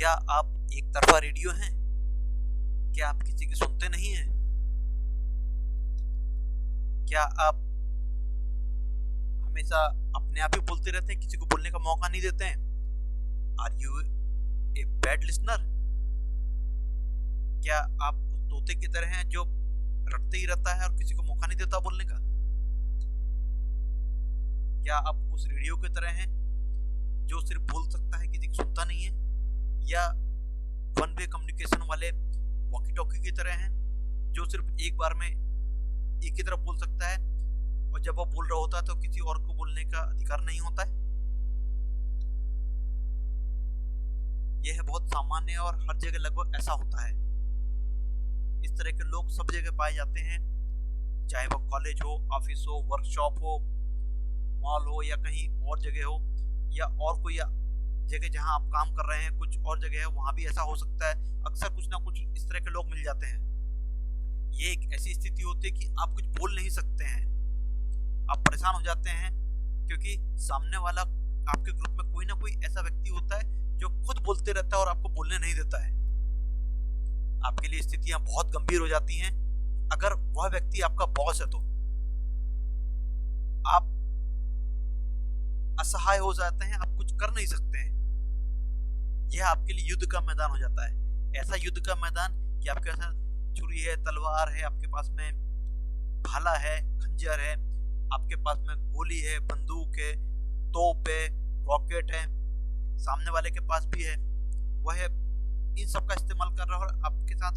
क्या आप एक तरफा रेडियो हैं? क्या आप किसी की सुनते नहीं हैं? क्या आप हमेशा अपने आप ही बोलते रहते हैं, किसी को बोलने का मौका नहीं देते हैं? Are you a bad listener? क्या आप उस तोते की तरह हैं जो रटते ही रहता है और किसी को मौका नहीं देता बोलने का? क्या आप उस रेडियो की तरह हैं जो सिर्फ बोल सकता है, किसी को सुनता नहीं है? या वन वे कम्युनिकेशन वाले वॉकी टॉकी की तरह हैं जो सिर्फ एक बार में एक ही तरफ बोल सकता है और जब वो बोल रहा होता है तो किसी और को बोलने का अधिकार नहीं होता है? यह बहुत सामान्य और हर जगह लगभग ऐसा होता है। इस तरह के लोग सब जगह पाए जाते हैं, चाहे वो कॉलेज हो, ऑफिस हो, वर्कशॉप हो, मॉल हो या कहीं और जगह हो, या और कोई जगह जहां आप काम कर रहे हैं कुछ और जगह है वहां भी ऐसा हो सकता है। अक्सर कुछ ना कुछ इस तरह के लोग मिल जाते हैं। ये एक ऐसी स्थिति होती है कि आप कुछ बोल नहीं सकते हैं, आप परेशान हो जाते हैं क्योंकि सामने वाला आपके ग्रुप में कोई ना कोई ऐसा व्यक्ति होता है जो खुद बोलते रहता है और आपको बोलने नहीं देता है। आपके लिए स्थितियां बहुत गंभीर हो जाती हैं। अगर वह व्यक्ति आपका बॉस है तो आप असहाय हो जाते हैं, आप कुछ कर नहीं सकते हैं। यह आपके लिए युद्ध का मैदान हो जाता है। ऐसा युद्ध का मैदान कि आपके पास छुरी है, तलवार है, आपके पास में भाला है, खंजर है, आपके पास में गोली है, बंदूक है, तोप है, रॉकेट है, सामने वाले के पास भी है। वह इन सब का इस्तेमाल कर रहा है और आपके साथ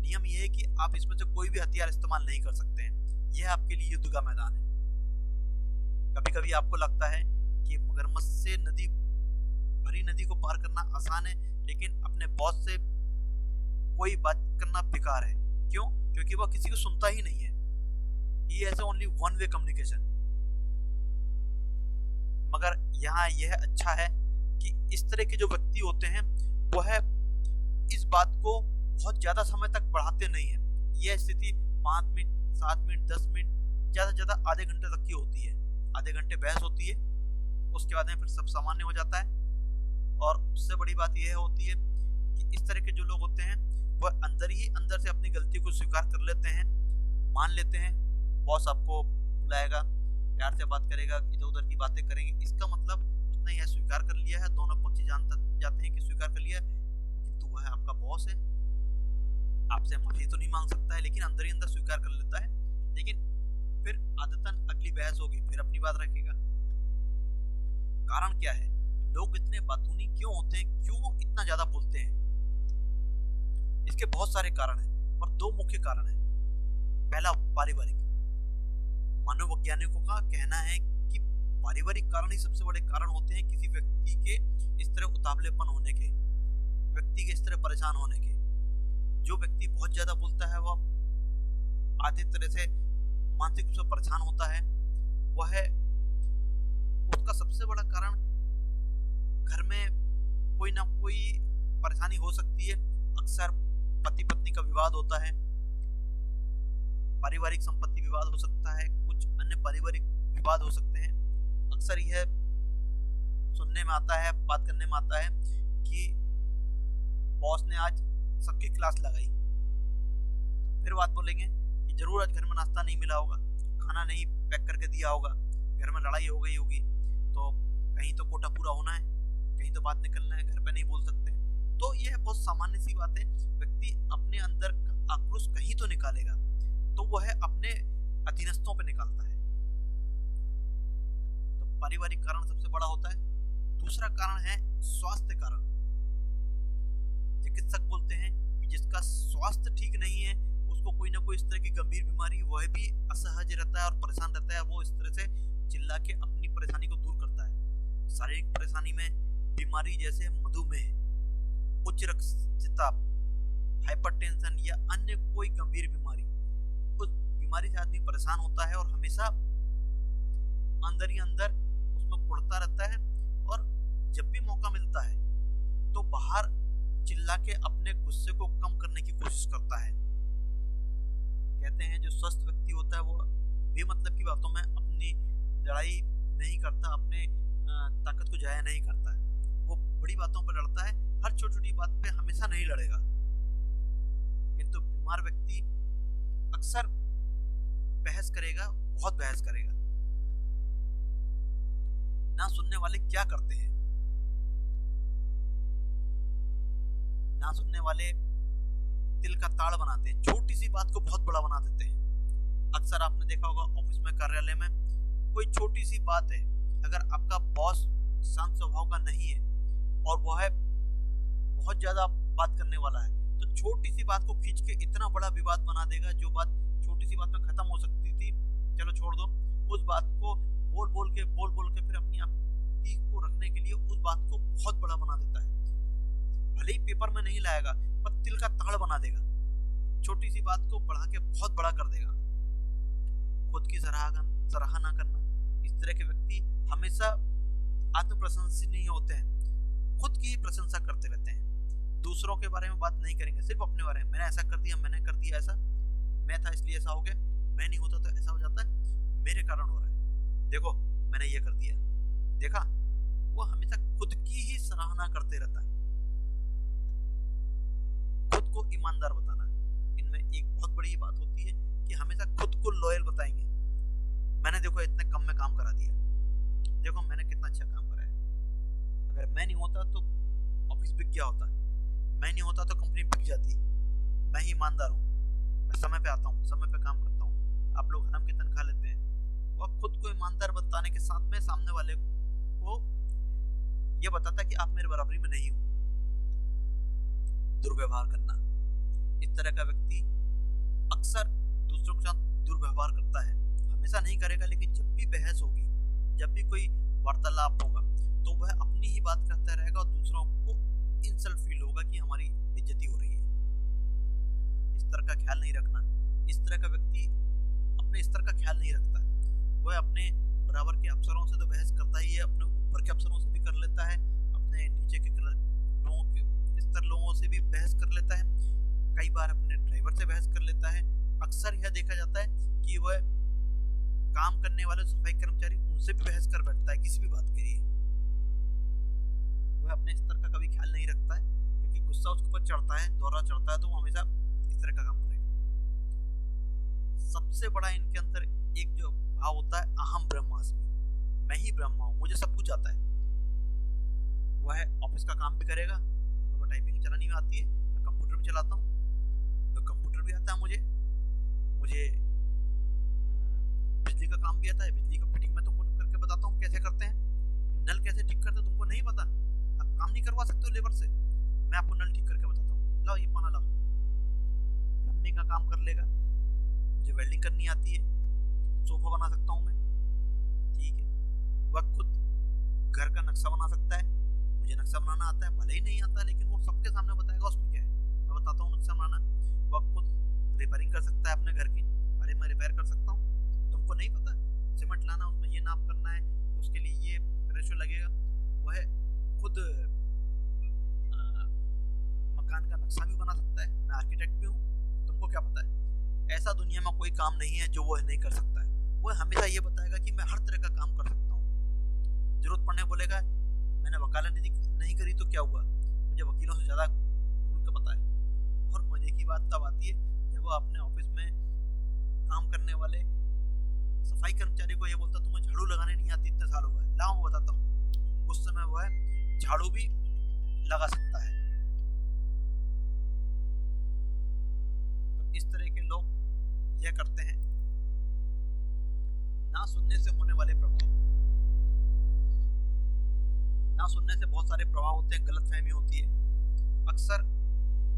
नियम यह है कि आप इसमें से कोई भी हथियार इस्तेमाल नहीं कर सकते हैं। यह आपके लिए युद्ध का मैदान है। कभी कभी आपको लगता है कि मगरमच्छ से भरी नदी को पार करना आसान है, लेकिन अपने बॉस से कोई बात करना बेकार है। क्यों? क्योंकि वह किसी को सुनता ही नहीं है। He has only one way communication। मगर यहाँ यह अच्छा है कि इस तरह के जो व्यक्ति होते हैं वह इस बात को बहुत ज्यादा समय तक बढ़ाते नहीं है। यह स्थिति 5 मिनट, 7 मिनट, 10 मिनट, ज्यादा से ज्यादा आधे घंटे तक की होती है। आधे घंटे बहस होती है, उसके बाद में फिर सब सामान्य हो जाता है। और उससे बड़ी बात यह होती है कि इस तरह के जो लोग होते हैं वह अंदर ही अंदर से अपनी गलती को स्वीकार कर लेते हैं, मान लेते हैं। बॉस आपको बुलाएगा, प्यार से बात करेगा, इधर उधर की बातें करेंगे, इसका मतलब उसने यह स्वीकार कर लिया है। दोनों पक्ष जाते हैं कि स्वीकार कर लिया, किंतु वह आपका बॉस है, आपसे माफी तो नहीं मांग सकता है, लेकिन अंदर ही अंदर स्वीकार कर लेता है। लेकिन फिर आदतन अगली बहस होगी, फिर अपनी बात रखेगा। कारण क्या है? लोग इतने बातूनी क्यों होते हैं? क्यों इतना ज्यादा बोलते हैं? इसके बहुत सारे कारण हैं, पर 2 मुख्य कारण हैं। पहला, पारिवारिक। मनोवैज्ञानिकों का कहना है कि पारिवारिक कारण ही सबसे बड़े कारण होते हैं किसी व्यक्ति के इस तरह उतावलेपन होने के, व्यक्ति के इस तरह परेशान होने के। जो व्यक्ति बहुत ज्यादा बोलता है वह आधी तरह से मानसिक रूप से परेशान होता है। वह उसका सबसे बड़ा कारण घर में कोई ना कोई परेशानी हो सकती है। अक्सर पति पत्नी का विवाद होता है, पारिवारिक संपत्ति विवाद हो सकता है, कुछ अन्य पारिवारिक विवाद हो सकते हैं। अक्सर यह सुनने में आता है, बात करने में आता है कि बॉस ने आज सबकी क्लास लगाई, तो फिर बात बोलेंगे कि जरूर आज घर में नाश्ता नहीं मिला होगा, खाना नहीं पैक करके दिया होगा, घर में लड़ाई हो गई होगी, तो कहीं तो कोटा पूरा होना है, कहीं तो बात निकलना है, घर पे नहीं बोल सकते। तो यह बहुत सामान्य सी बात है। व्यक्ति अपने अंदर का आक्रोश कहीं तो निकालेगा, तो वह अपने अधीनस्थों पे निकालता है। तो पारिवारिक कारण सबसे बड़ा होता है। दूसरा कारण है स्वास्थ्य कारण। चिकित्सक बोलते हैं कि जिसका स्वास्थ्य ठीक नहीं है उसको कोई ना कोई इस तरह की गंभीर बीमारी, वह भी असहज रहता है और परेशान रहता है। वो इस तरह से चिल्ला के अपनी परेशानी को दूर करता है। शारीरिक परेशानी में बीमारी जैसे मधुमेह, उच्च रक्तचाप, हाइपरटेंशन या अन्य कोई गंभीर बीमारी, उस बीमारी से आदमी परेशान होता है और हमेशा अंदर ही अंदर उसमें कुढ़ता रहता है। और जब भी मौका मिलता है तो बाहर चिल्ला के अपने गुस्से को कम करने की कोशिश करता है। कहते हैं जो स्वस्थ व्यक्ति होता है वो बेमतलब की बातों में अपनी लड़ाई नहीं करता, अपने ताकत को जाया नहीं करता है। वो बड़ी बातों पर लड़ता है, हर छोटी छोटी बात पे हमेशा नहीं लड़ेगा। किंतु बीमार व्यक्ति अक्सर बहस करेगा, बहुत बहस करेगा। ना सुनने वाले क्या करते हैं, ना सुनने वाले तिल का ताड़ बनाते हैं, छोटी सी बात को बहुत बड़ा बना देते हैं। अक्सर आपने देखा होगा ऑफिस में, कार्यालय में, कोई छोटी सी बात है, अगर आपका बॉस शांत स्वभाव का नहीं है और वो है बहुत ज्यादा बात करने वाला है, तो छोटी सी बात को खींच के इतना बड़ा विवाद बना देगा। जो बात छोटी सी बात में खत्म हो सकती थी, चलो छोड़ दो, उस बात को बोल बोल के फिर अपनी आपकी को रखने के लिए उस बात को बहुत बड़ा बना देता है। भले ही पेपर में नहीं लाएगा, पर तिल का ताड़ बना देगा, छोटी सी बात को बढ़ा के बहुत बड़ा कर देगा। खुद की सराहना करना, इस तरह के व्यक्ति हमेशा आत्म प्रशंसनीय होते हैं, खुद की प्रशंसा करते रहते हैं, दूसरों के बारे में बात नहीं करेंगे, सिर्फ अपने बारे में। मैंने ऐसा कर दिया, मैंने कर दिया ऐसा, मैं था इसलिए ऐसा हो गया, मैं नहीं होता तो ऐसा हो जाता है, मेरे कारण हो रहा है, देखो मैंने ये कर दिया, देखा। वो हमेशा खुद की ही सराहना करते रहता है, खुद को ईमानदार बताना। इनमें एक बहुत बड़ी बात होती है कि हमेशा खुद को लॉयल बताएंगे। मैंने देखो इतने कम में काम करा दिया, देखो मैंने कितना अच्छा काम करा है, अगर मैं नहीं होता तो ऑफिस बिक गया होता, मैं नहीं होता तो कंपनी बिक जाती, मैं ही ईमानदार हूँ, मैं समय पे आता हूँ, समय पे काम करता हूँ, आप लोग हराम की तनख्वाह लेते हैं। वह खुद को ईमानदार बताने के साथ में सामने वाले को यह बताता है कि आप मेरे बराबरी में नहीं हो। दुर्व्यवहार करना, इस तरह का व्यक्ति अक्सर दूसरों के साथ दुर्व्यवहार करता है, हमेशा नहीं करेगा, लेकिन जब भी बहस होगी, जब भी कोई वार्तालाप होगा, तो वह अपनी ही बात करता रहेगा और दूसरों को इंसल्ट फील होगा कि हमारी बेइज्जती हो रही है। इस तरह का ख्याल नहीं रखना। इस तरह का व्यक्ति अपने स्तर का ख्याल नहीं रखता है, वह अपने बराबर के अफसरों से तो बहस करता ही है, अपने ऊपर के अफसरों से भी कर लेता है, अपने नीचे के लोगों के स्तर लोगों से भी बहस कर लेता है, कई बार अपने ड्राइवर से बहस कर लेता है। अक्सर यह देखा जाता है कि वह काम करने वाले सफाई कर्मचारी, उनसे भी बहस कर बैठता है किसी भी बात के लिए। वह अपने स्तर का कभी ख्याल नहीं रखता है, क्योंकि गुस्सा उसके ऊपर चढ़ता है, दौरा चढ़ता है, तो वो हमेशा इस तरह का काम करेगा। सबसे बड़ा इनके अंदर एक जो भाव होता है, अहम ब्रह्मास्मि, मैं ही ब्रह्मा हूँ, मुझे सब कुछ आता है। वह ऑफिस का काम भी करेगा, तो टाइपिंग चलानी भी आती है, मैं कंप्यूटर भी चलाता हूँ, तो कंप्यूटर भी आता है मुझे बिजली का काम भी आता है, बिजली का फिटिंग मैं तुमको करके बताता हूँ कैसे करते हैं। नल कैसे ठीक करते तुमको नहीं पता, आप काम नहीं करवा सकते हो लेबर से, मैं आपको नल ठीक करके बताता हूँ, लाओ ये पाना लाओ। प्लम्बिंग का काम कर लेगा, मुझे वेल्डिंग करनी आती है, सोफा बना सकता हूँ मैं, ठीक है। वह खुद घर का नक्शा बना सकता है, मुझे नक्शा बनाना आता है, भले ही नहीं आता लेकिन वो सबके सामने बताएगा उसमें क्या है, मैं बताता हूँ नक्शा बनाना। वह खुद रिपेयरिंग कर सकता है अपने घर की, अरे मैं रिपेयर कर सकता हूँ, तुमको नहीं पता, सीमेंट लाना, उसमें ये नाप करना है, उसके लिए ये रेशो लगेगा। वह खुद मकान का नक्शा भी बना सकता है, मैं आर्किटेक्ट भी हूँ, तुमको क्या पता है। ऐसा दुनिया में कोई काम नहीं है जो वह नहीं कर सकता है। वह हमेशा ये बताएगा कि मैं हर तरह का काम कर सकता हूँ। जरूरत पड़ने बोलेगा मैंने वकालत नहीं करी तो क्या हुआ, मुझे वकीलों से ज़्यादा रूल का पता है। और मजे की बात तब आती है जब वो अपने ऑफिस में काम करने वाले सफाई कर्मचारी को ये बोलता तुम्हें झाड़ू लगाने नहीं आती, इतने साल हो गए, लाओ मैं बताता हूँ। उस समय वह झाड़ू भी लगा सकता है। तो इस तरह के लोग यह करते हैं। ना सुनने से होने वाले प्रभाव, ना सुनने से बहुत सारे प्रभाव होते हैं, गलतफहमी होती है। अक्सर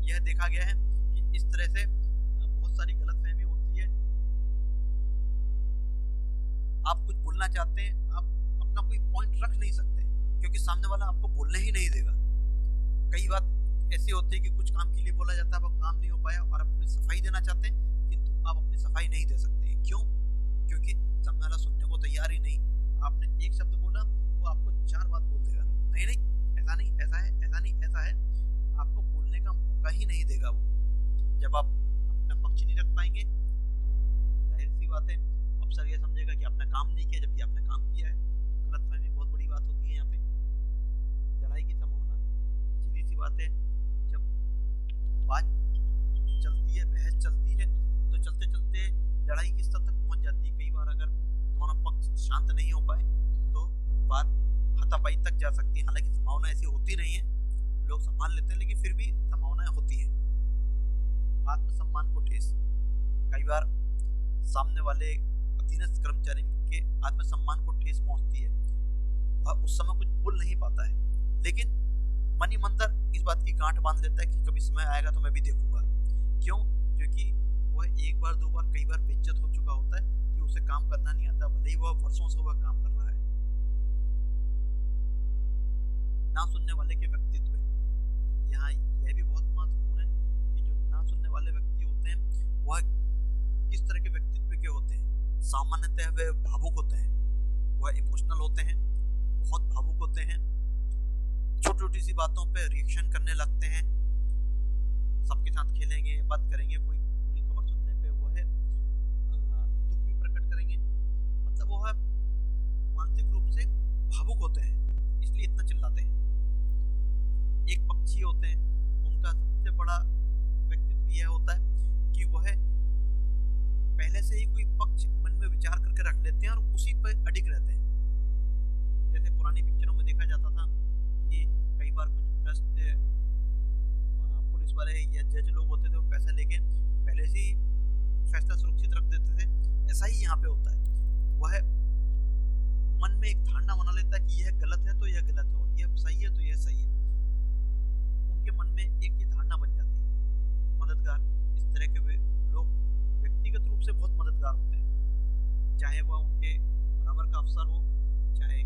यह देखा गया है कि इस तरह से बहुत सारी गलतफहमी होती है। आप कुछ बोलना चाहते हैं, आप अपना कोई पॉइंट रख नहीं सकते क्योंकि सामने वाला आपको बोलने ही नहीं देगा। कई बात ऐसी होती है कि कुछ काम के लिए बोला जाता है, वो काम नहीं हो पाया और आप अपनी सफाई देना चाहते हैं किंतु आप अपनी सफाई नहीं दे सकते। क्यों? क्योंकि सामने वाला सुनने को तैयार ही नहीं। आपने एक शब्द बोला, वो आपको 4 बात बोल देगा, नहीं नहीं ऐसा नहीं, ऐसा है, ऐसा नहीं, ऐसा है। आपको बोलने का मौका ही नहीं देगा वो। जब आप अपना पक्ष नहीं रख पाएंगे तो जाहिर सी बात है अफसर ये समझेगा कि आपने काम नहीं किया, जबकि आपने काम किया है। गलतफहमी बहुत बड़ी बात होती है यहाँ पे। लड़ाई की बात है, जब बात चलती है, बहस चलती है, तो चलते चलते लड़ाई की स्तर तक पहुंच जाती है। कई बार अगर दोनों पक्ष शांत नहीं हो पाए तो बात हाथापाई तक जा सकती है। हालांकि संभावना ऐसी होती नहीं है, लोग संभाल लेते हैं, लेकिन फिर भी संभावनाएं होती हैं। आत्मसम्मान को ठेस, कई बार सामने वाले अधीनस्थ कर्मचारी के आत्मसम्मान को ठेस पहुंचती है। वह उस समय कुछ बोल नहीं पाता है, लेकिन मन ही मंतर इस बात की गांठ बांध लेता है कि कभी समय आएगा तो मैं भी देखूंगा। क्यों? क्योंकि वह एक बार, दो बार, कई बार बेइज्जत हो चुका होता है कि उसे काम करना नहीं आता, भले ही वह वर्षों से वह काम कर रहा है। ना सुनने वाले के व्यक्तित्व, यहाँ यह भी बहुत महत्वपूर्ण है कि जो ना सुनने वाले व्यक्ति होते हैं वह किस तरह के व्यक्तित्व के होते हैं। सामान्यतः वे भावुक होते हैं, वह इमोशनल होते हैं, बहुत भावुक होते हैं, छोटी छोटी सी बातों पे रिएक्शन करने लगते हैं, सबके साथ खेलेंगे, बात करेंगे, कोई बुरी खबर सुनने पे वह दुख भी प्रकट करेंगे। मतलब वह मानसिक रूप से भावुक होते हैं, इसलिए इतना चिल्लाते हैं। एक पक्षी होते हैं, उनका सबसे बड़ा व्यक्तित्व यह होता है कि वह पहले से ही कोई पक्ष मन में विचार करके रख लेते हैं और उसी पर अडिग रहते हैं। जैसे पुरानी पिक्चरों में देखा जाता था कि कई बार कुछ भ्रष्ट पुलिस वाले या जज लोग होते थे, वो पैसा लेके पहले से ही फैसला सुरक्षित रख देते थे। ऐसा ही यहाँ पे होता है, वह मन में एक धारणा बना लेता है कि यह गलत है तो यह गलत है और यह सही है तो यह सही है। उनके मन में एक ये धारणा बन जाती है। मददगार, इस तरह के वे लोग व्यक्तिगत रूप से बहुत मददगार होते हैं, चाहे वह उनके बराबर का अफसर हो, चाहे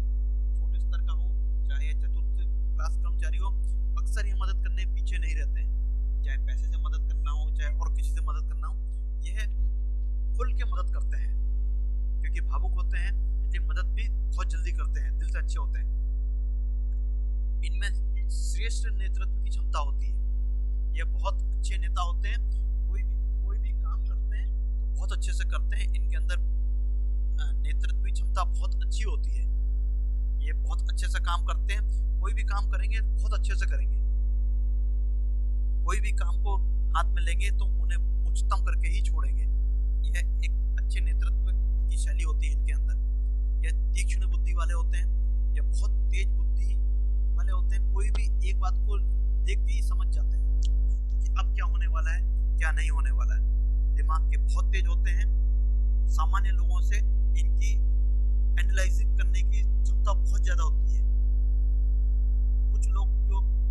छोटे स्तर का हो, चाहे चतुर्थ क्लास कर्मचारी हो। अक्सर ये मदद करने पीछे नहीं रहते हैं, चाहे पैसे से मदद करना हो, चाहे और किसी से मदद करना हो, यह खुल के मदद करते हैं। क्योंकि भावुक होते हैं इसलिए मदद भी बहुत जल्दी करते हैं, दिल से अच्छे होते हैं। इनमें श्रेष्ठ नेतृत्व की क्षमता होती है, यह बहुत अच्छे नेता होते हैं। कोई भी काम करते हैं तो बहुत अच्छे से करते हैं। इनके अंदर नेतृत्व की क्षमता बहुत अच्छी होती है, ये बहुत अच्छे से काम करते हैं। कोई भी काम करेंगे बहुत अच्छे से करेंगे, कोई भी काम को हाथ में लेंगे तो उन्हें उच्चतम करके ही छोड़ेंगे। यह एक अच्छे नेतृत्व की शैली होती है इनके अंदर। यह तीक्ष्ण बुद्धि वाले होते हैं, यह बहुत तेज बुद्धि वाले होते हैं। कोई भी एक बात को देख के ही समझ जाते हैं कि अब क्या होने वाला है, क्या नहीं होने वाला है। दिमाग के बहुत तेज होते हैं। सामान्य लोगों से इनकी एनालाइजिंग करने की क्षमता बहुत ज्यादा होती है।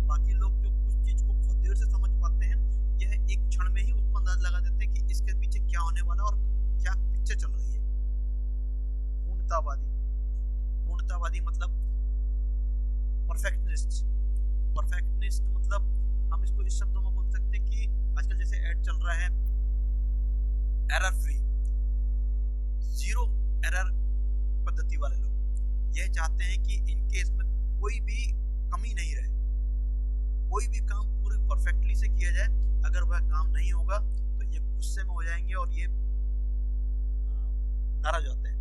बाकी लोग जो कुछ चीज को बहुत देर से समझ पाते हैं, यह एक क्षण में ही उसको अंदाज लगा देते हैं कि इसके पीछे क्या होने वाला और क्या पिक्चर चल रही है। पूर्णतावादी मतलब परफेक्शनिस्ट मतलब हम इसको इस शब्दों में बोल सकते हैं कि आजकल जैसे ऐड चल रहा है एरर फ्री, जीरो एरर पद्धति वाले लोग यह चाहते हैं कि इनके इसमें कोई भी कमी नहीं रहे, कोई भी काम पूरे परफेक्टली से किया जाए। अगर वह काम नहीं होगा तो ये गुस्से में हो जाएंगे और ये नाराज होते हैं।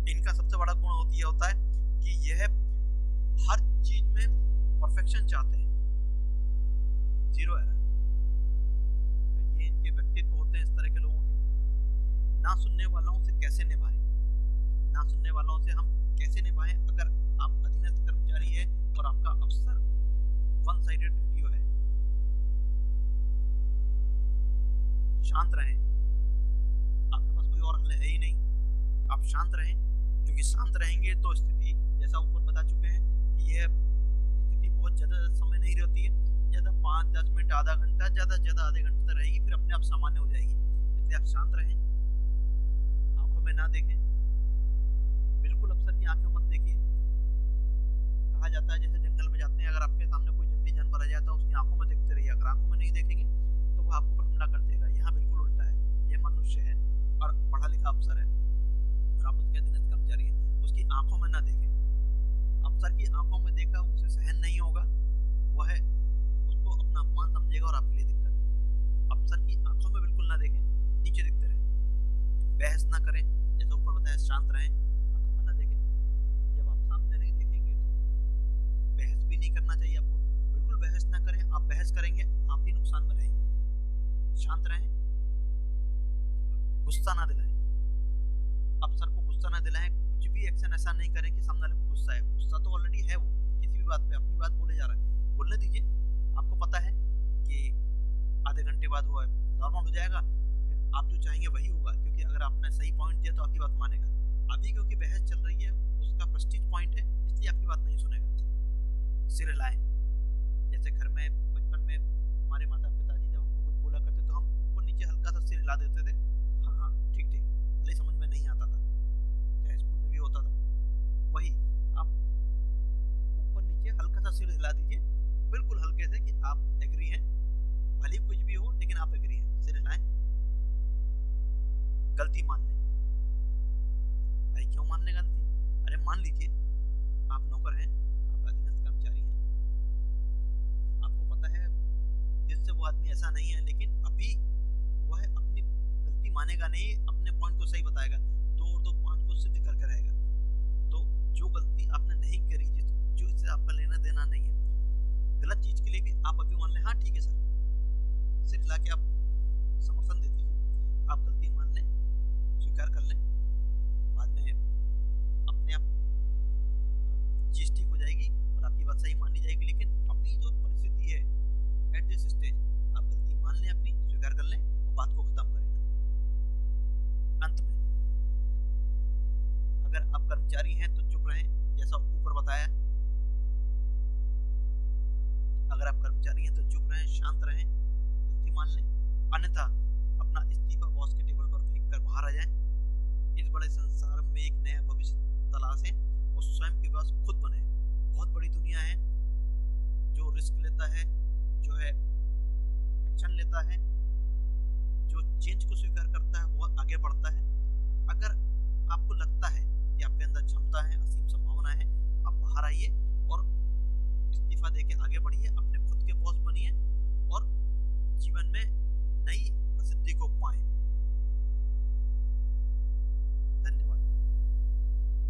इनका सबसे बड़ा गुण होता है कि यह हर चीज में परफेक्शन चाहते हैं, जीरो एरर। तो ये इनके व्यक्तित्व होते हैं इस तरह के लोगों के। ना सुनने वालों से कैसे निभाएं, ना सुनने वालों से हम कैसे निभाएं। अगर आप अधीनस्थ कर्मचारी है और आपका अफसर वन साइडेड रेडियो है, शांत रहें। आपके पास कोई और हल है ही नहीं, आप शांत रहें। क्योंकि शांत रहेंगे तो स्थिति, जैसा ऊपर बता चुके हैं कि यह स्थिति बहुत ज़्यादा समय नहीं रहती है, ज़्यादा 5-10 मिनट, आधा घंटा, ज़्यादा से ज़्यादा आधे घंटे तक रहेगी, फिर अपने आप सामान्य हो जाएगी। इसलिए आप शांत रहें, आंखों में ना देखें, बिल्कुल अफसर की आंखों मत देखिए। कहा जाता है जैसे जंगल में जाते हैं, अगर आपके सामने कोई जंगली जानवर आ जाता है उसकी आंखों में देखते रहिए। अगर आंखों में नहीं देखेंगे तो वह आपको पर हमला कर देगा। यहाँ बिल्कुल उल्टा है, यह मनुष्य है और पढ़ा लिखा अफसर है और आप उसके अधीनस्थ कर्मचारी हैं, उसकी आंखों में ना देखें। अफसर की आंखों में देखा उसे सहन नहीं होगा, वह उसको अपना अपमान समझेगा और आपके लिए दिक्कत है। अफसर की आंखों में बिल्कुल ना देखें, नीचे दिखते रहें। बहस ना करें, जैसे ऊपर बताया, शांत रहें, आंखों में ना देखें। जब आप सामने नहीं देखेंगे तो बहस भी नहीं करना चाहिए आपको, बिल्कुल बहस ना करें। बहस करेंगे आप ही नुकसान में रहेंगे। शांत रहें, गुस्सा ना दिलाएं, अफसर को गुस्सा ना दिलाएं, कुछ भी एक्शन ऐसा नहीं करें कि सामने वाले को गुस्सा है। गुस्सा तो ऑलरेडी है, वो किसी भी बात पे अपनी बात बोले जा रहा है, बोलने दीजिए। आपको पता है कि आधे घंटे बाद वो नॉर्मल हो जाएगा, फिर आप जो चाहेंगे वही होगा, क्योंकि अगर आपने सही पॉइंट दिया तो आपकी बात मानेगा। अभी क्योंकि बहस चल रही है, उसका प्रेस्टीज पॉइंट है, इसलिए आपकी बात नहीं सुनेगा। सिर हिलाएं, जैसे घर में बचपन में हमारे माता पिताजी जब हमको कुछ बोला करते तो हम ऊपर नीचे हल्का सा सिर हिला देते थे, हाँ हाँ ठीक ठीक, भले समझ में नहीं आता था, चाहे स्कूल में भी होता था। वही आप ऊपर नीचे हल्का सा सिर हिला दीजिए, बिल्कुल हल्के से, कि आप एग्री हैं, भले कुछ भी हो लेकिन आप एग्री हैं। सिर हिलाएं, गलती मान लें। भाई क्यों मान लें गलती? अरे मान लीजिए आप नौकर हैं, आप अधीनस्थ कर्मचारी हैं, आपको पता है दिल से वो आदमी ऐसा नहीं है, लेकिन अभी वह अपनी गलती मानेगा नहीं, अपने पॉइंट को सही बताएगा, 2 और 2 5 को सिद्ध करके रहेगा। तो जो गलती आपने नहीं करी, जो इससे आपका लेना देना नहीं है, गलत चीज के लिए भी आप अभी मान लें, हाँ ठीक है सर, सिर हिला के आप समर्थन दे दीजिए, आप गलती मान लें, स्वीकार कर लें, बाद में अपने आप चीज ठीक हो जाएगी और आपकी बात सही मानी जाएगी। लेकिन अभी जो परिस्थिति है एट दिस स्टेज, आप गलती मान लें, अपनी स्वीकार कर लें और बात को खत्म करें। अंत में अगर आप कर्मचारी हैं तो चुप रहें, जैसा ऊपर बताया। अगर आप कर्मचारी हैं तो चुप रहें, शांत रहें, गलती मान लें, अन्यथा अपना इस्तीफा बॉस के टेबल पर फेंक कर बाहर आ जाएं। इस बड़े संसार में एक नया भविष्य तलाशें और स्वयं के पास खुद बने। बहुत बड़ी दुनिया है, जो रिस्क लेता है, जो है एक्शन लेता है, जो चेंज को स्वीकार करता है, वो आगे बढ़ता है। अगर आपको लगता है कि आपके अंदर क्षमता है, असीम संभावना है, आप बाहर आइए और इस्तीफा देके आगे बढ़िए, अपने खुद के बॉस बनिए और जीवन में नई प्रसिद्धि को पाएं।